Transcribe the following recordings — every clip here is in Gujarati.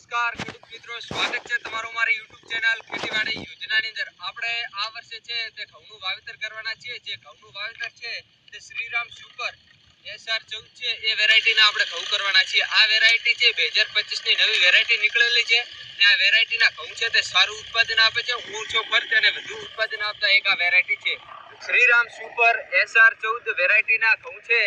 નમસ્કાર ખેડૂત મિત્રો, સ્વાગત છે તમારું મારી YouTube ચેનલ ખેતીવાડી યોજનાની અંદર. આપણે આ વર્ષે છે તે ઘઉંનું વાવેતર કરવાના છીએ. જે ઘઉંનું વાવેતર છે તે શ્રીરામ સુપર SR14 છે એ વેરાયટીના આપણે ઘઉં કરવાના છીએ. આ વેરાયટી છે 2025 ની નવી વેરાયટી નીકળેલી છે અને આ વેરાયટીના ઘઉં છે તે સારું ઉત્પાદન આપે છે. ઓછો ખર્ચ અને વધુ ઉત્પાદન આપતા એક આ વેરાયટી છે શ્રીરામ સુપર SR14 વેરાયટીના ઘઉં છે.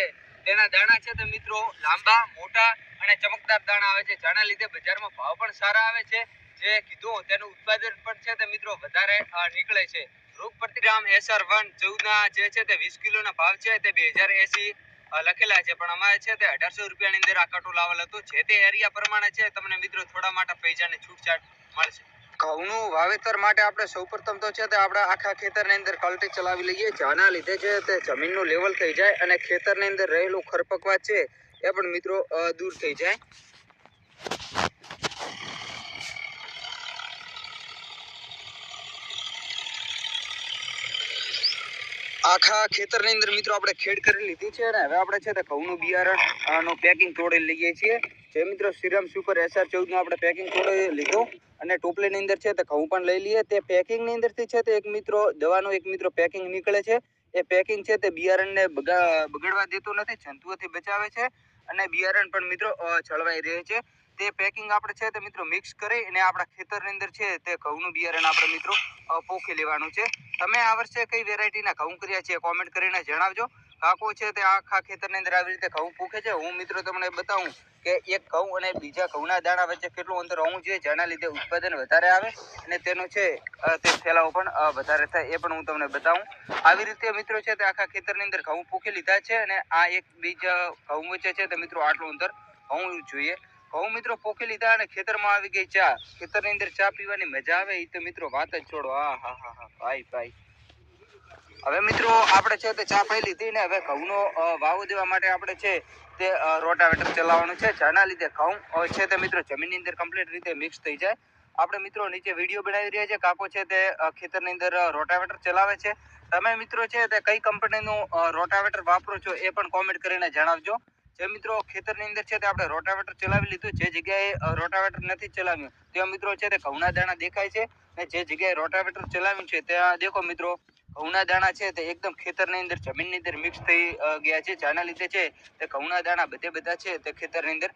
તેના દાણા છે તે મિત્રો લાંબા, મોટા અને ચમકદાર દાણા આવે છે, જેના લીધે બજારમાં ભાવ પણ સારા આવે છે. જે કીધું તેનું ઉત્પાદન પણ છે તે મિત્રો વધારે નીકળે છે. રોગ પ્રતિકારક SR14 ના જે છે તે 20 કિલોના ભાવ છે તે 2080 લખેલા છે, પણ અમારે છે તે 1800 રૂપિયાની અંદર આ કટોલ આવેલ હતું. જે તે એરિયા પ્રમાણે છે તમને મિત્રો થોડા માટે પૈસાની છૂટછાટ મળશે. ઘઉંનું વાવેતર માટે આપણે સૌપ્રથમ તો છે તે આપણે આખા ખેતરની અંદર કલ્ટી ચલાવી લઈએ, જેના લીધે છે તે જમીનનું લેવલ થઈ જાય અને ખેતરની અંદર રહેલું ખરપકવાટ છે એ પણ મિત્રો દૂર થઈ જાય. આખા ખેતરની અંદર મિત્રો આપણે ખેડ કરી લીધી છે અને હવે આપણે છે તે ઘઉંનું બિયારણનું પેકિંગ તોડી લઈએ છીએ. જે મિત્રો શ્રીરામ સુપર SR14 નું આપણે પેકિંગ તોડી લીધું અને ટોપલીની અંદર છે તે ઘઉં પણ લઈ લઈએ. તે પેકિંગની અંદરથી છે તે એક મિત્રો દવાનું એક મિત્રો પેકિંગ નીકળે છે. એ પેકિંગ છે તે બિયારણને બગડવા દેતું નથી, જંતુઓથી બચાવે છે અને બિયારણ પણ મિત્રો જળવાઈ રહે છે. તે પેકિંગ આપણે છે તે મિત્રો મિક્સ કરી અને આપણા ખેતરની અંદર છે તે ઘઉંનું બિયારણ આપણે મિત્રો પોખી લેવાનું છે. તમે આ વર્ષે કઈ વેરાયટીના ઘઉં કર્યા છે કોમેન્ટ કરીને જણાવજો. કાકો છે તે આખા ખેતરની અંદર આવી રીતે ઘઉં પોખે છે. હું મિત્રો તમને બતાવું કે એક ઘઉં અને બીજા ઘઉંના દાણા વચ્ચે કેટલું અંતર હોવું જોઈએ, જેના લીધે ઉત્પાદન વધારે આવે અને તેનો છે તે ફેલાવો પણ વધારે થાય, એ પણ હું તમને બતાવું. આવી રીતે મિત્રો છે તે આખા ખેતરની અંદર ઘઉં પોખી લીધા છે અને આ એક બીજા ઘઉં વચ્ચે છે તે મિત્રો આટલું અંતર હોવું જોઈએ. ઘઉં મિત્રો પોખી લીધા અને ખેતરમાં આવી ગઈ ચા. ખેતરની અંદર ચા પીવાની મજા આવે એ તો મિત્રો વાત જ છોડો. હા ભાઈ. હવે મિત્રો આપણે છે તે ચા પી લીધી ને હવે ઘઉંનો વાવો દેવા માટે આપણે છે તે રોટાવેટર ચલાવવાનું છે, જેના લીધે ઘઉં છે તે મિત્રો જમીનની અંદર કમ્પ્લીટ રીતે મિક્સ થઈ જાય. આપણે મિત્રો નીચે વિડીયો બનાવી રહ્યા છે, કાકો છે તે ખેતરની અંદર રોટાવેટર ચલાવે છે. તમે મિત્રો છે તે કઈ કંપનીનું રોટાવેટર વાપરો છો એ પણ કોમેન્ટ કરીને જણાવજો. જે મિત્રો ખેતરની અંદર છે તે આપણે રોટાવેટર ચલાવી લીધું, જે જગ્યાએ રોટાવેટર નથી ચલાવ્યું ત્યાં મિત્રો છે તે ઘઉંના દાણા દેખાય છે અને જે જગ્યાએ રોટાવેટર ચલાવ્યું છે ત્યાં દેખો મિત્રો ઘઉંના દાણા છે તે એકદમ ખેતરની અંદર જમીનની અંદર મિક્સ થઈ ગયા છે, જેના લીધે છે તે ઘઉંના દાણા બધા છે તે ખેતરની અંદર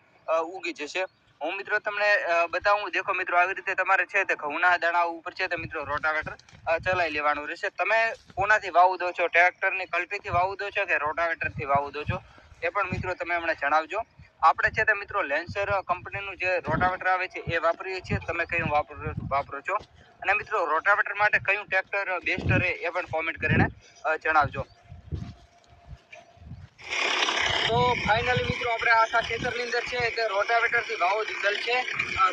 ઉગી જશે. હું મિત્રો તમને બતાવું, દેખો મિત્રો આવી રીતે તમારે છે તે ઘઉંના દાણા ઉપર છે તે મિત્રો રોટાવેટર ચલાવી લેવાનું રહેશે. તમે કોનાથી વાવું દો છો, ટ્રેક્ટરની કલ્ટીથી વાવું દો છો કે રોટાવેટરથી વાવું દો છો એ પણ મિત્રો તમે હમણાં જણાવજો. આપણે છે તે મિત્રો લેન્સર કંપનીનું જે રોટાવેટર આવે છે એ વાપરીએ છીએ. તમે કયું વાપરો છો અને મિત્રો રોટાવેટર માટે કયું ટ્રેક્ટર બેસ્ટ રહે એ પણ કોમેન્ટ કરીને જણાવજો. તો ફાઇનલી મિત્રો આપણે આખા ખેતરની અંદર છે તે રોટાવેટરથી વાવો દીધેલ છે.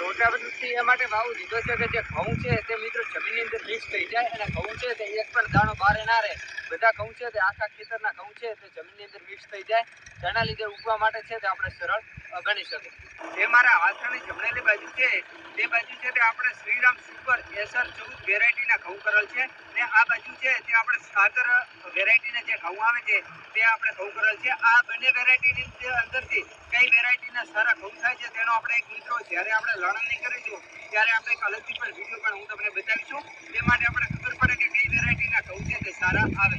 રોટાવેટરથી એ માટે વાવો દીધો છે કે જે ઘઉં છે તે મિત્રો જમીનની અંદર મિક્સ થઈ જાય અને ઘઉં છે તે એક પણ દાણો બારે ના રહે. બધા ઘઉં છે તે આખા ખેતરના ઘઉં છે તે જમીનની અંદર મિક્સ થઈ જાય, જેના લીધે ઉગવા માટે છે તે આપણે સરળ બની શકે. જે મારા હાથની જમણેલી બાજુ છે તે બાજુ છે તે આપણે શ્રીરામ સુપર SR14 વેરાયટીના ઘઉં કરેલ છે અને આ બાજુ છે તે આપણે સાગર વેરાયટીના જે ઘઉં આવે છે તે આપણે ઘઉં કરેલ છે. આ બંને વેરાયટીની અંદરથી કઈ વેરાયટીના સારા ઘઉં થાય છે તેનો આપણે એક મિત્રો જ્યારે આપણે લણણી કરીશું ત્યારે આપણે એક અલગથી પણ વિડીયો પણ હું તમને બતાવીશું. તે માટે આપણે ખબર પડે કે કઈ વેરાયટીના ઘઉં છે તે સારા આવે.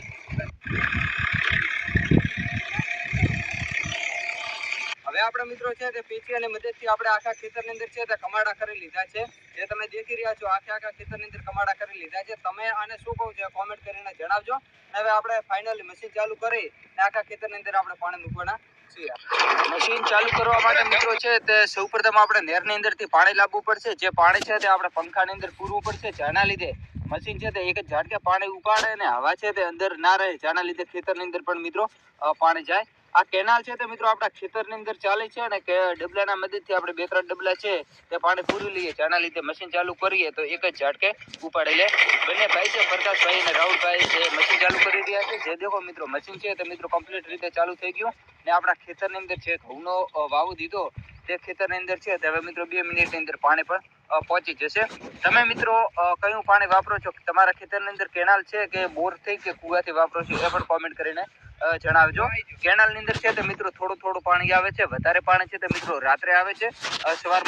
હવે આપણે મિત્રો છે તે પેચી અને મદદથી આપણે આખા ખેતરની અંદર છે તે કમાડા કરી લીધા છે. જે તમે દેખી રહ્યા છો આખા ખેતરની અંદર કમાડા કરી લીધા છે. તમે આને શું કહો છો કોમેન્ટ કરીને જણાવજો. હવે આપણે ફાઇનલી મશીન ચાલુ કરી અને આખા ખેતરની અંદર આપણે પાણી મૂકવાના છીએ. મશીન ચાલુ કરવા માટે મિત્રો છે તે સૌપ્રથમ આપણે નહેરની અંદરથી પાણી લાવવું પડશે. જે પાણી છે તે આપણે પંખાની અંદર પૂરવું પડશે, જેના લીધે મશીન છે તે એક જ ઝાટકે પાણી ઉકાળે અને હવા છે તે અંદર ના રહે, જેના લીધે ખેતરની અંદર પણ મિત્રો પાણી જાય. આ કેનાલ છે તે મિત્રો આપણા ખેતરની અંદર ચાલે છે અને ડબલાના મદદથી આપણે 2-3 ડબલા છે તે પાણી પૂરી લઈએ, જેના લીધે મશીન ચાલુ કરીએ તો એક જ ઝાટકે ઉપાડી લે. બંને ભાઈ છે પ્રકાશભાઈ અને રાહુલભાઈ છે મશીન ચાલુ કરી રહ્યા છે. જે દેખો મિત્રો મશીન છે તે મિત્રો કમ્પ્લીટ રીતે ચાલુ થઈ ગયું ને આપણા ખેતરની અંદર છે ઘઉંનો વાવો દીધો તે ખેતરની અંદર છે તે હવે મિત્રો 2 મિનિટની અંદર પાણી પણ પહોંચી જશે. તમે મિત્રો કયું પાણી વાપરો છો, તમારા ખેતરની અંદર કેનાલ છે કે બોરથી કે કુવાથી વાપરો છો એ પણ કોમેન્ટ કરીને જણાવજો. કેનાલની અંદર છે તે મિત્રો થોડું પાણી આવે છે, વધારે પાણી છે તે મિત્રો રાત્રે આવે છે, સવારમાં